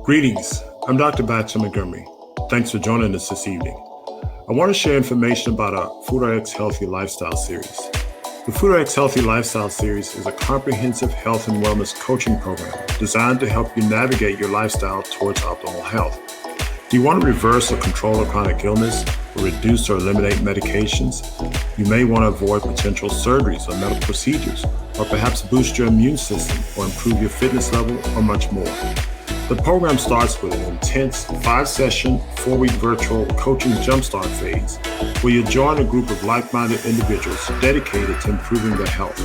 Greetings, I'm Dr. Batcha Montgomery. Thanks for joining us this evening. I want to share information about our FoodRx Healthy Lifestyle Series. The FoodRx Healthy Lifestyle Series is a comprehensive health and wellness coaching program designed to help you navigate your lifestyle towards optimal health. Do you want to reverse or control a chronic illness, or reduce or eliminate medications? You may want to avoid potential surgeries or medical procedures, or perhaps boost your immune system or improve your fitness level, or much more. The program starts with an intense 5-session, 4-week virtual coaching jumpstart phase, where you join a group of like-minded individuals dedicated to improving their health.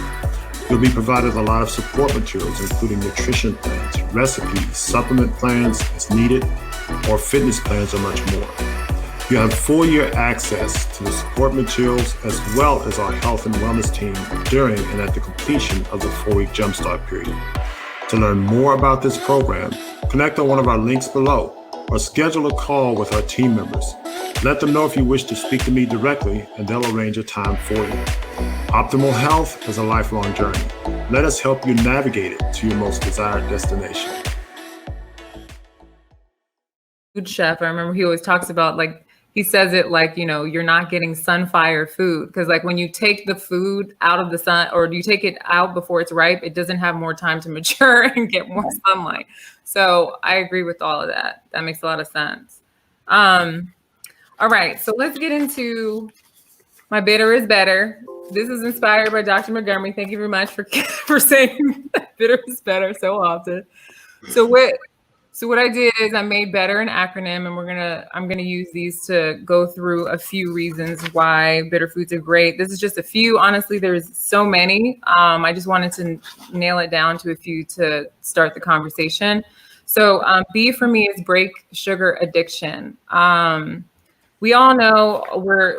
You'll be provided a lot of support materials, including nutrition plans, recipes, supplement plans as needed, or fitness plans, and much more. You have full-year access to the support materials as well as our health and wellness team during and at the completion of the 4-week jumpstart period. To learn more about this program, connect on one of our links below or schedule a call with our team members. Let them know if you wish to speak to me directly, and they'll arrange a time for you. Optimal health is a lifelong journey. Let us help you navigate it to your most desired destination. Food chef, I remember he always talks about, like, he says it like, you're not getting sunfire food, because like when you take the food out of the sun, or you take it out before it's ripe, it doesn't have more time to mature and get more sunlight. So I agree with all of that. That makes a lot of sense. All right, so let's get into my bitter is better. This is inspired by Dr. Montgomery. Thank you very much for saying that bitter is better so often. So what I did is I made better an acronym, and I'm gonna use these to go through a few reasons why bitter foods are great. This is just a few. Honestly, there's so many. I just wanted to nail it down to a few to start the conversation. So B for me is break sugar addiction. We all know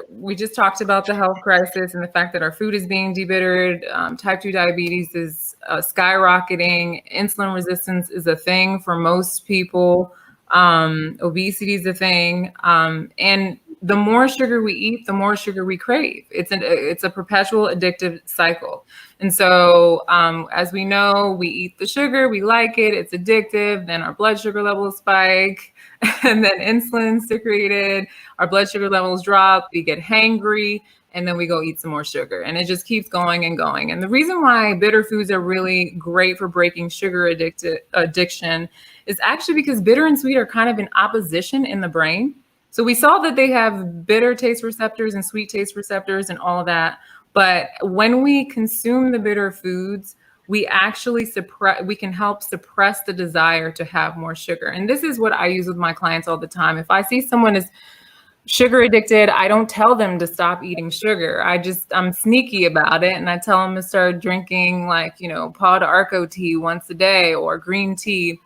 we just talked about the health crisis and the fact that our food is being debittered. Type 2 diabetes is skyrocketing. Insulin resistance is a thing for most people. Obesity is a thing. And the more sugar we eat, the more sugar we crave. It's a perpetual addictive cycle. And so as we know, we eat the sugar, we like it, it's addictive, then our blood sugar levels spike, and then insulin's secreted, our blood sugar levels drop, we get hangry, and then we go eat some more sugar. And it just keeps going and going. And the reason why bitter foods are really great for breaking sugar addiction is actually because bitter and sweet are kind of in opposition in the brain. So we saw that they have bitter taste receptors and sweet taste receptors and all of that. But when we consume the bitter foods, we actually we can help suppress the desire to have more sugar. And this is what I use with my clients all the time. If I see someone is sugar addicted, I don't tell them to stop eating sugar. I'm sneaky about it. And I tell them to start drinking Paw d'Arco tea once a day, or green tea,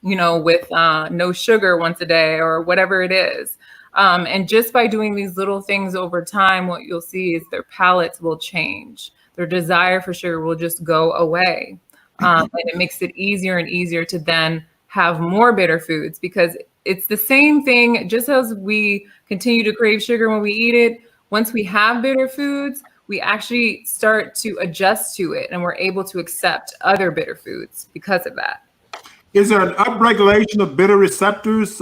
with no sugar once a day, or whatever it is. And just by doing these little things over time, what you'll see is their palates will change. Their desire for sugar will just go away. And it makes it easier and easier to then have more bitter foods, because it's the same thing. Just as we continue to crave sugar when we eat it, once we have bitter foods, we actually start to adjust to it, and we're able to accept other bitter foods because of that. Is there an upregulation of bitter receptors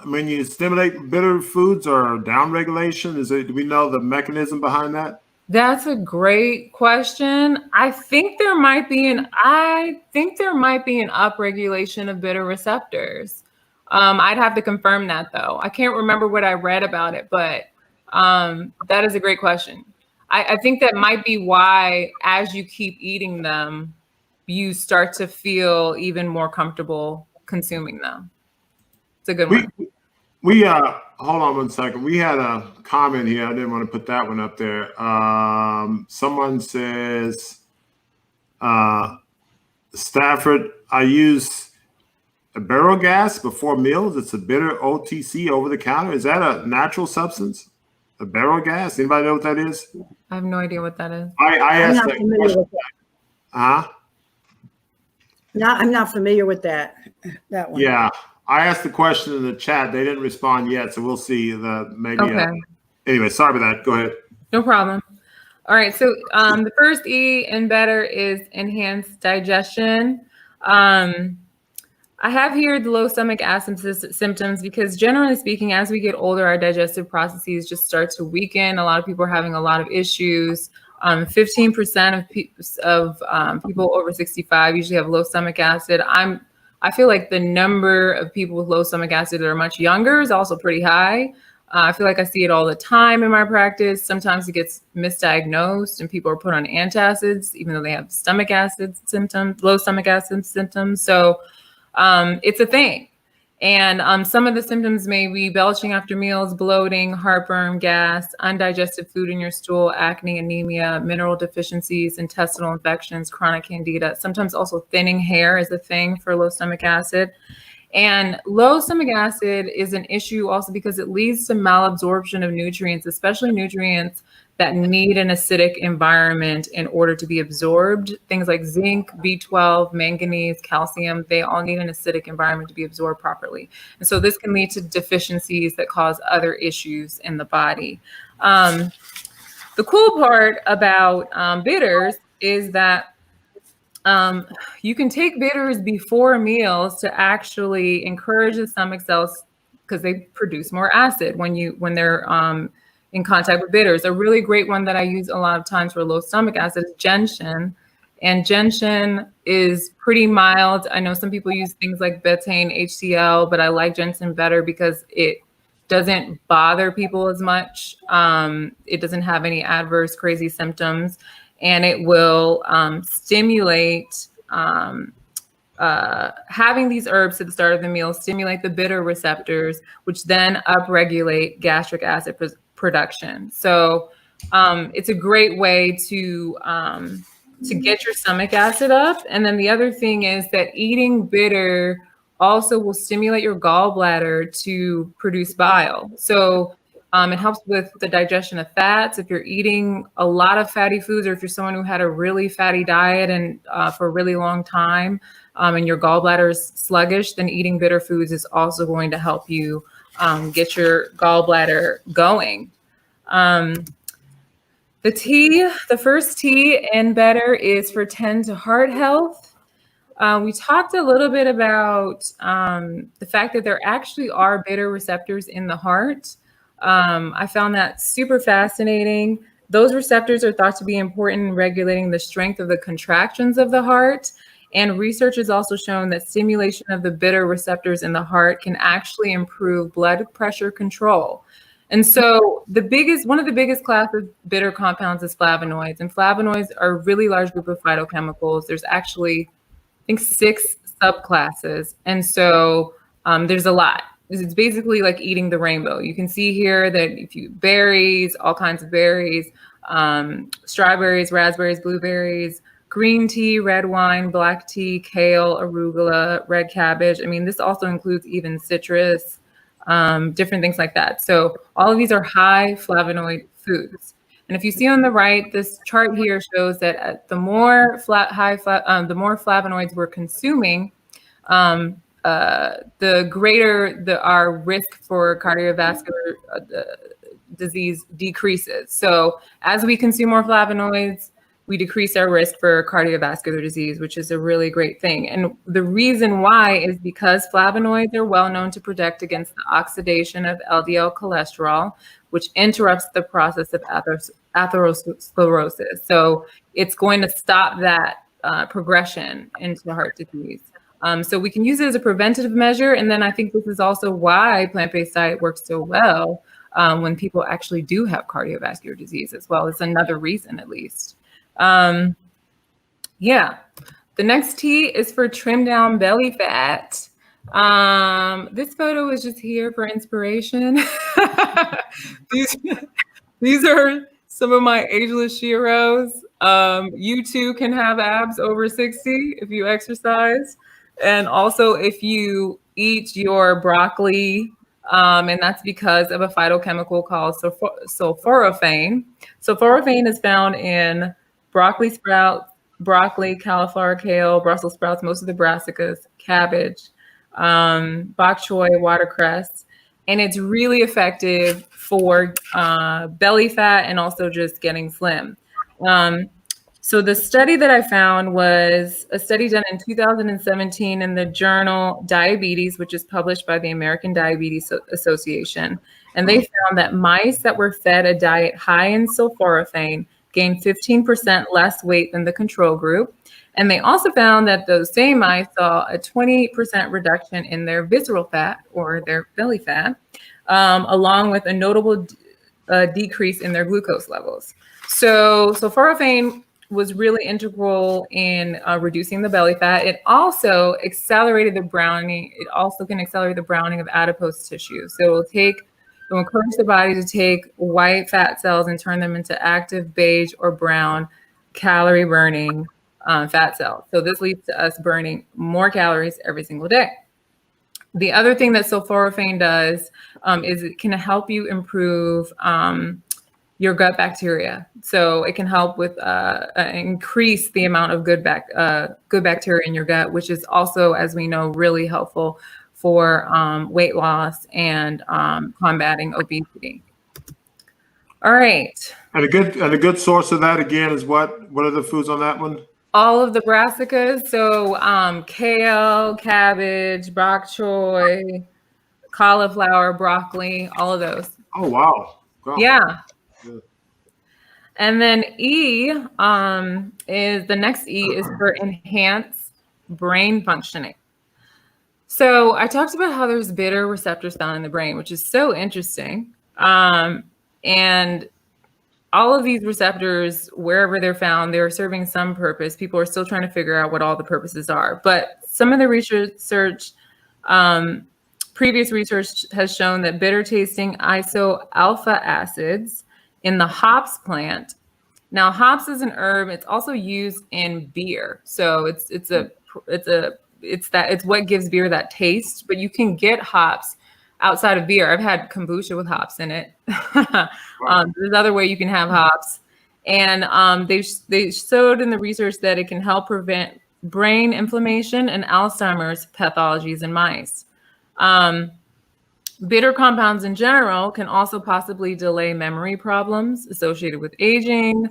when you stimulate bitter foods, or downregulation? Do we know the mechanism behind that? That's a great question. I think there might be an upregulation of bitter receptors. I'd have to confirm that, though. I can't remember what I read about it, but that is a great question. I think that might be why, as you keep eating them, you start to feel even more comfortable consuming them. It's a good one. We hold on one second. We had a comment here. I didn't want to put that one up there. Someone says, Stafford, I use a barrel gas before meals. It's a bitter OTC, over the counter. Is that a natural substance? A barrel gas? Anybody know what that is? I have no idea what that is. I asked that question. I'm not familiar with that one. Yeah, I asked the question in the chat. They didn't respond yet, so we'll see. Anyway, sorry about that. Go ahead. No problem. All right. So the first E in better is enhanced digestion. I have here the low stomach acid symptoms because generally speaking, as we get older, our digestive processes just start to weaken. A lot of people are having a lot of issues. 15% of people over 65 usually have low stomach acid. I feel like the number of people with low stomach acid that are much younger is also pretty high. I feel like I see it all the time in my practice. Sometimes it gets misdiagnosed and people are put on antacids, even though they have stomach acid symptoms, low stomach acid symptoms. So it's a thing. And some of the symptoms may be belching after meals, bloating, heartburn, gas, undigested food in your stool, acne, anemia, mineral deficiencies, intestinal infections, chronic candida. Sometimes also thinning hair is a thing for low stomach acid. And low stomach acid is an issue also because it leads to malabsorption of nutrients, especially nutrients that need an acidic environment in order to be absorbed. Things like zinc, B12, manganese, calcium, they all need an acidic environment to be absorbed properly. And so this can lead to deficiencies that cause other issues in the body. The cool part about bitters is that you can take bitters before meals to actually encourage the stomach cells because they produce more acid when they're in contact with bitters. A really great one that I use a lot of times for low stomach acid is gentian. And gentian is pretty mild. I know some people use things like betaine, HCl, but I like gentian better because it doesn't bother people as much. It doesn't have any adverse crazy symptoms, and it will stimulate having these herbs at the start of the meal stimulate the bitter receptors, which then upregulate gastric acid production. So it's a great way to get your stomach acid up. And then the other thing is that eating bitter also will stimulate your gallbladder to produce bile. So it helps with the digestion of fats. If you're eating a lot of fatty foods, or if you're someone who had a really fatty diet and for a really long time, and your gallbladder is sluggish, then eating bitter foods is also going to help you get your gallbladder going. The first T in better is for tend to heart health. We talked a little bit about the fact that there actually are bitter receptors in the heart. I found that super fascinating. Those receptors are thought to be important in regulating the strength of the contractions of the heart. And research has also shown that stimulation of the bitter receptors in the heart can actually improve blood pressure control. And so one of the biggest classes of bitter compounds is flavonoids. And flavonoids are a really large group of phytochemicals. There's actually, I think, 6 subclasses. And so there's a lot. It's basically like eating the rainbow. You can see here that if you berries, all kinds of berries, strawberries, raspberries, blueberries, green tea, red wine, black tea, kale, arugula, red cabbage. I mean, this also includes even citrus, different things like that. So all of these are high flavonoid foods. And if you see on the right, this chart here shows that the more flavonoids we're consuming, the greater our risk for cardiovascular disease decreases. So as we consume more flavonoids, we decrease our risk for cardiovascular disease, which is a really great thing. And the reason why is because flavonoids are well known to protect against the oxidation of LDL cholesterol, which interrupts the process of atherosclerosis. So it's going to stop that progression into heart disease. So we can use it as a preventative measure. And then I think this is also why plant-based diet works so well when people actually do have cardiovascular disease as well. It's another reason, at least. Yeah. The next T is for trim down belly fat. This photo is just here for inspiration. These are some of my ageless sheroes. You too can have abs over 60 if you exercise. And also if you eat your broccoli, and that's because of a phytochemical called sulforaphane. Sulforaphane is found in broccoli sprouts, broccoli, cauliflower, kale, Brussels sprouts, most of the brassicas, cabbage, bok choy, watercress. And it's really effective for belly fat and also just getting slim. So the study that I found was a study done in 2017 in the journal Diabetes, which is published by the American Diabetes Association. And they found that mice that were fed a diet high in sulforaphane gained 15% less weight than the control group. And they also found that those same mice saw a 20% reduction in their visceral fat or their belly fat, along with a notable decrease in their glucose levels. So sulforaphane was really integral in reducing the belly fat. It also accelerated the browning. It also can accelerate the browning of adipose tissue. So it will encourage the body to take white fat cells and turn them into active beige or brown calorie burning fat cells. So this leads to us burning more calories every single day. The other thing that sulforaphane does is it can help you improve your gut bacteria. So it can help with increase the amount of good bacteria in your gut, which is also, as we know, really helpful for weight loss and combating obesity. All right. And a good source of that again is what? What are the foods on that one? All of the brassicas. So kale, cabbage, bok choy, cauliflower, broccoli, all of those. Oh, wow. Yeah. Good. And then E is the next E is for enhanced brain functioning. So I talked about how there's bitter receptors found in the brain, which is so interesting. And all of these receptors, wherever they're found, they're serving some purpose. People are still trying to figure out what all the purposes are. But some of the previous research has shown that bitter tasting iso-alpha acids in the hops plant. Now, hops is an herb. It's also used in beer. So it's what gives beer that taste, but you can get hops outside of beer. I've had kombucha with hops in it. There's another way you can have hops. And they showed in the research that it can help prevent brain inflammation and Alzheimer's pathologies in mice. Bitter compounds in general can also possibly delay memory problems associated with aging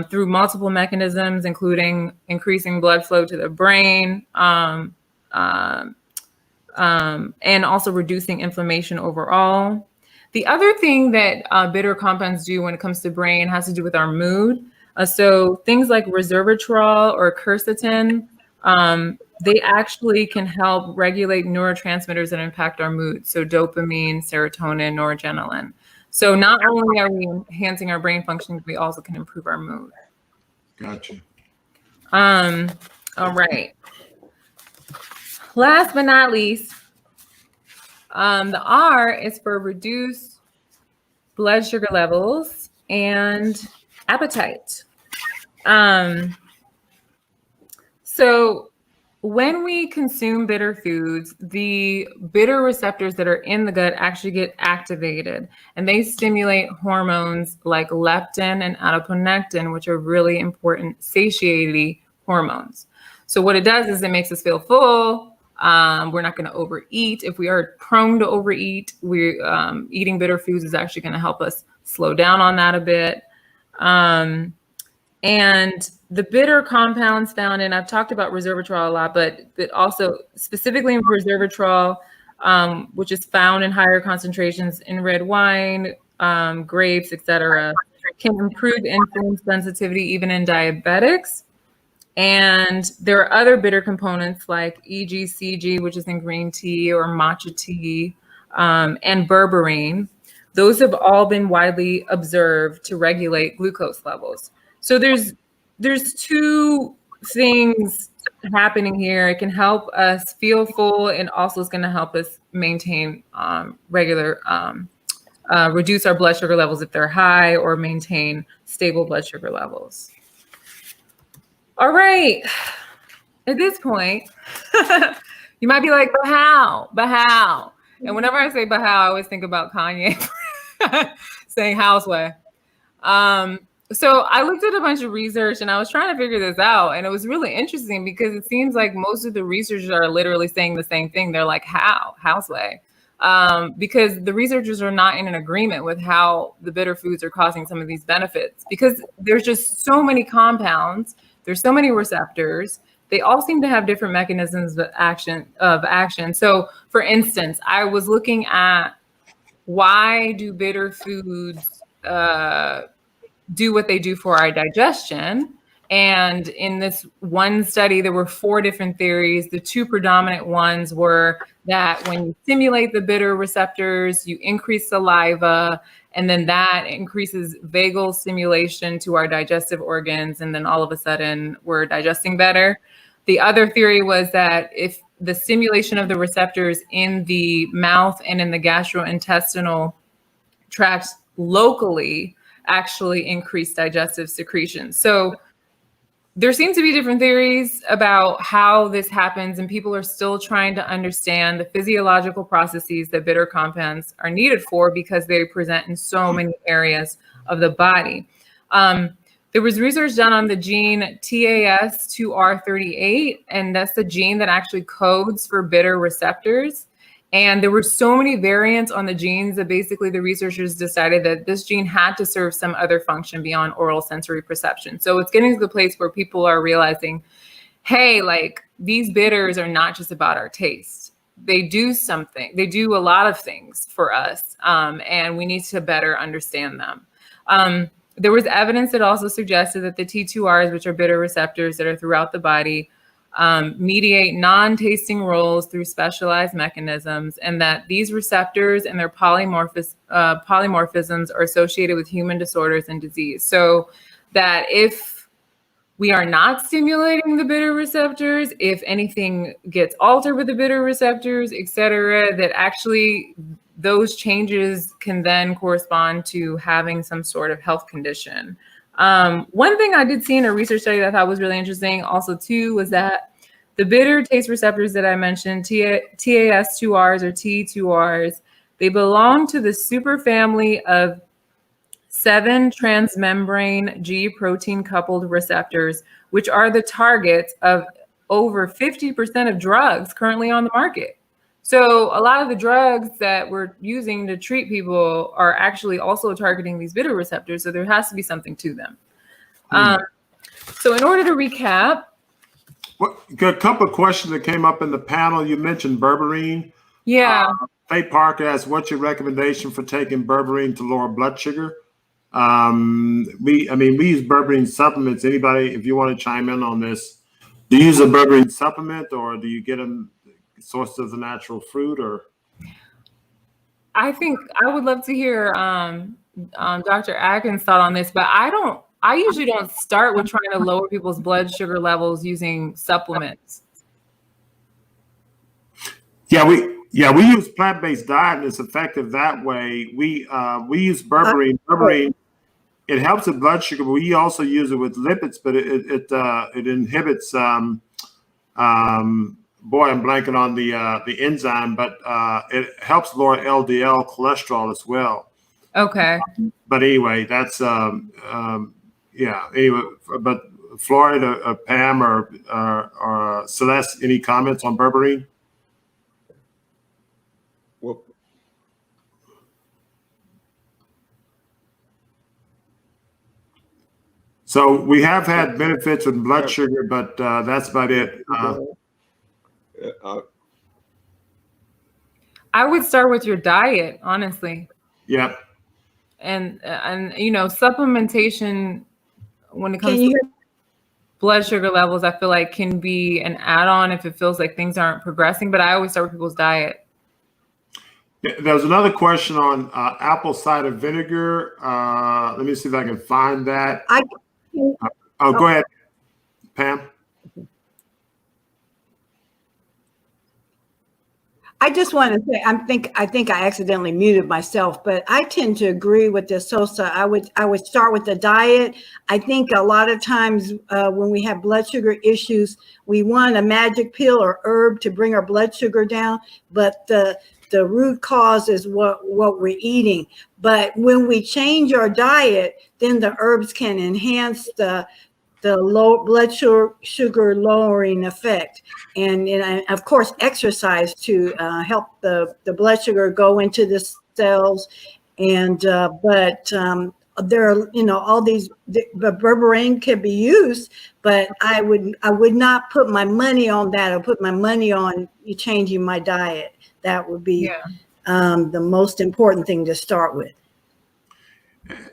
through multiple mechanisms, including increasing blood flow to the brain, and also reducing inflammation overall. The other thing that bitter compounds do when it comes to brain has to do with our mood. So things like resveratrol or quercetin, they actually can help regulate neurotransmitters that impact our mood. So dopamine, serotonin, noradrenaline. So not only are we enhancing our brain function, we also can improve our mood. Gotcha. All right. Last but not least, the R is for reduce blood sugar levels and appetite. So when we consume bitter foods, the bitter receptors that are in the gut actually get activated, and they stimulate hormones like leptin and adiponectin, which are really important satiety hormones. So what it does is it makes us feel full. We're not going to overeat. If we are prone to overeat, eating bitter foods is actually going to help us slow down on that a bit. And the bitter compounds found in, I've talked about resveratrol a lot, but also specifically in resveratrol, which is found in higher concentrations in red wine, grapes, etc., can improve insulin sensitivity even in diabetics. And there are other bitter components like EGCG, which is in green tea or matcha tea, and berberine. Those have all been widely observed to regulate glucose levels. So there's two things happening here. It can help us feel full, and also it's going to help us maintain reduce our blood sugar levels if they're high, or maintain stable blood sugar levels. All right. At this point, you might be like, but how? But how? And whenever I say but how, I always think about Kanye saying houseway. So I looked at a bunch of research and I was trying to figure this out. And it was really interesting because it seems like most of the researchers are literally saying the same thing. They're like, how? Houseway. because the researchers are not in an agreement with how the bitter foods are causing some of these benefits, because there's just so many compounds, there's so many receptors. They all seem to have different mechanisms of action. So for instance, I was looking at why do bitter foods do what they do for our digestion. And in this one study, there were 4 different theories. The 2 predominant ones were that when you stimulate the bitter receptors, you increase saliva, and then that increases vagal stimulation to our digestive organs. And then all of a sudden, we're digesting better. The other theory was that if the stimulation of the receptors in the mouth and in the gastrointestinal tracts locally actually increase digestive secretion. So there seems to be different theories about how this happens, and people are still trying to understand the physiological processes that bitter compounds are needed for, because they present in so many areas of the body. There was research done on the gene TAS2R38, and that's the gene that actually codes for bitter receptors. And there were so many variants on the genes that basically the researchers decided that this gene had to serve some other function beyond oral sensory perception. So it's getting to the place where people are realizing, hey, like, these bitters are not just about our taste. They do something. They do a lot of things for us, and we need to better understand them. There was evidence that also suggested that the T2Rs, which are bitter receptors that are throughout the body, mediate non-tasting roles through specialized mechanisms, and that these receptors and their polymorphisms are associated with human disorders and disease. So that if we are not stimulating the bitter receptors, if anything gets altered with the bitter receptors, et cetera, that actually those changes can then correspond to having some sort of health condition. One thing I did see in a research study that I thought was really interesting also too was that the bitter taste receptors that I mentioned, TAS2Rs or T2Rs, they belong to the superfamily of 7 transmembrane G protein coupled receptors, which are the targets of over 50% of drugs currently on the market. So a lot of the drugs that we're using to treat people are actually also targeting these bitter receptors. So there has to be something to them. So in order to recap. A couple of questions that came up in the panel. You mentioned berberine. Yeah. Faye Parker asked, what's your recommendation for taking berberine to lower blood sugar? We use berberine supplements. Anybody, if you want to chime in on this, do you use a berberine supplement, or do you get them sourced as a natural fruit? Or I think I would love to hear Dr. Atkins' thought on this, but I usually don't start with trying to lower people's blood sugar levels using supplements. Yeah, we use plant-based diet, and it's effective that way. We use berberine. Berberine, it helps with blood sugar, but we also use it with lipids, but it inhibits boy, I'm blanking on the enzyme, but it helps lower LDL cholesterol as well. Okay. But anyway, that's Anyway, but Floyd, Pam, or Celeste, any comments on berberine? Well, so we have had benefits with blood sugar, but that's about it. I would start with your diet, honestly. Yeah. And supplementation when it comes to blood sugar levels, I feel like can be an add-on if it feels like things aren't progressing, but I always start with people's diet. There was another question on apple cider vinegar. Let me see if I can find that. Go ahead, Pam. I just want to say, I think I accidentally muted myself, but I tend to agree with this, Sosa. I would start with the diet. I think a lot of times when we have blood sugar issues, we want a magic pill or herb to bring our blood sugar down, but the root cause is what we're eating. But when we change our diet, then the herbs can enhance the the low blood sugar lowering effect, and of course exercise to help the blood sugar go into the cells, and but there are, all these, the berberine can be used, but I would not put my money on that. I put my money on changing my diet. That would be the most important thing to start with.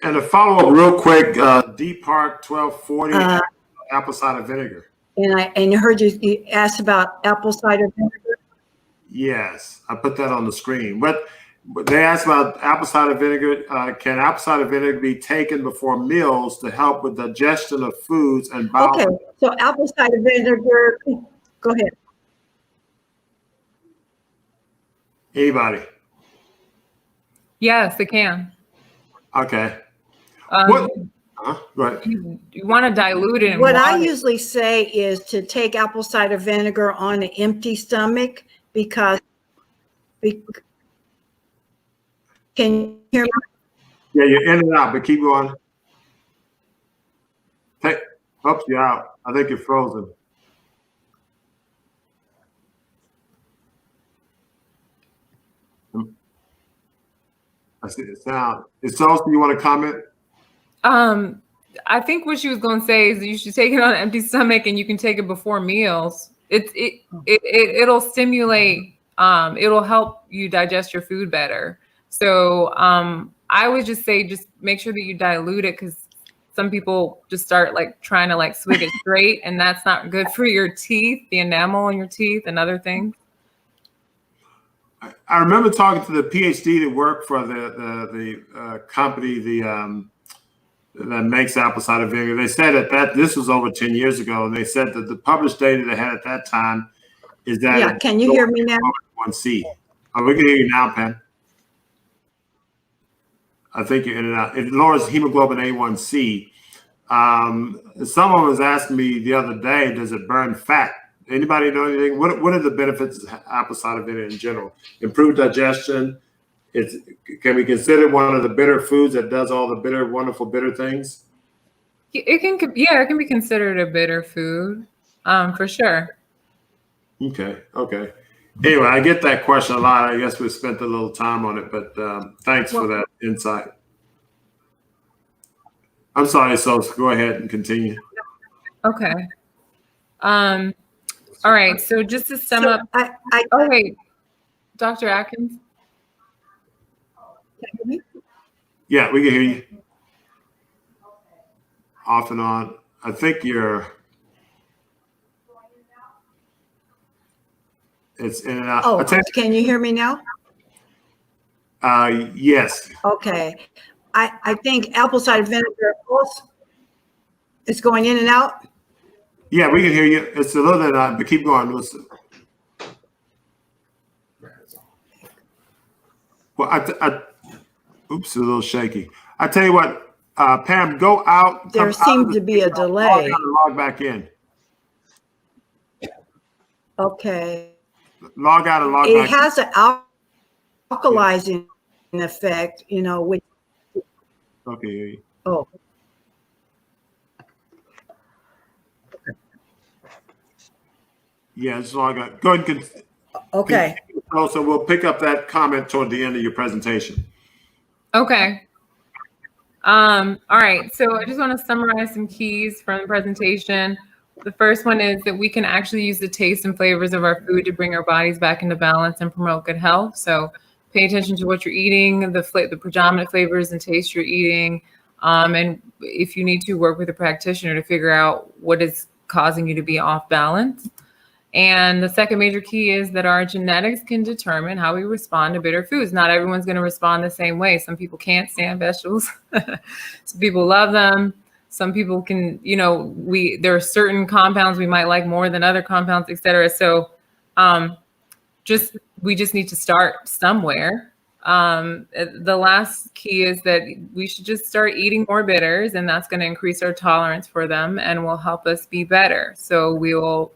And to follow up real quick, D Park 1240, apple cider vinegar. And I heard you asked about apple cider vinegar. Yes, I put that on the screen. But they asked about apple cider vinegar. Can apple cider vinegar be taken before meals to help with digestion of foods and bowel? Okay, so apple cider vinegar. Go ahead. Anybody? Yes, it can. Okay. Go ahead. You want to dilute it. What I usually say is to take apple cider vinegar on an empty stomach because can you hear me? Yeah, you're in and out, but keep going. Oops, you're out. I think you're frozen. I see the sound. Is so you want to comment? I think what she was going to say is you should take it on an empty stomach, and you can take it before meals. It'll stimulate. It'll help you digest your food better. So I would just say just make sure that you dilute it, because some people just start like trying to like swig it straight, and that's not good for your teeth, the enamel in your teeth, and other things. I remember talking to the PhD that worked for the company that makes apple cider vinegar. They said that this was over 10 years ago, and they said that the published data they had at that time is that. Yeah, can you hear me now? A1C. Oh, we can hear you now, Pen. I think you're in and out. It lowers hemoglobin A1C. Someone was asking me the other day, does it burn fat? Anybody know anything? What are the benefits of apple cider vinegar in general? Improved digestion. Can we consider one of the bitter foods that does all the bitter, wonderful bitter things? It can be considered a bitter food, for sure. Okay. Anyway, I get that question a lot. I guess we spent a little time on it, but thanks for that insight. I'm sorry, so go ahead and continue. Okay. All right. So just to sum up. Wait, Dr. Atkins. Can you hear me? Yeah, we can hear you. Off and on. I think it's in and out. Oh, can you hear me now? Yes. Okay. I think apple cider vinegar also is going in and out. Yeah, we can hear you. It's a little bit out, but keep going. Listen. Well, oops, a little shaky. I tell you what, Pam, go out. There seems to be a delay. Log back in. Okay. Log out and log back in. It has an alkalizing effect, which. Okay. Oh. Yeah, just log out. Go ahead and okay. So we'll pick up that comment toward the end of your presentation. Okay. All right. So I just want to summarize some keys from the presentation. The first one is that we can actually use the taste and flavors of our food to bring our bodies back into balance and promote good health. So pay attention to what you're eating, the predominant flavors and tastes you're eating. And if you need to, work with a practitioner to figure out what is causing you to be off balance. And the second major key is that our genetics can determine how we respond to bitter foods. Not everyone's going to respond the same way. Some people can't stand vegetables. Some people love them. Some people can, there are certain compounds we might like more than other compounds, et cetera. So we just need to start somewhere. The last key is that we should just start eating more bitters, and that's going to increase our tolerance for them and will help us be better. So we will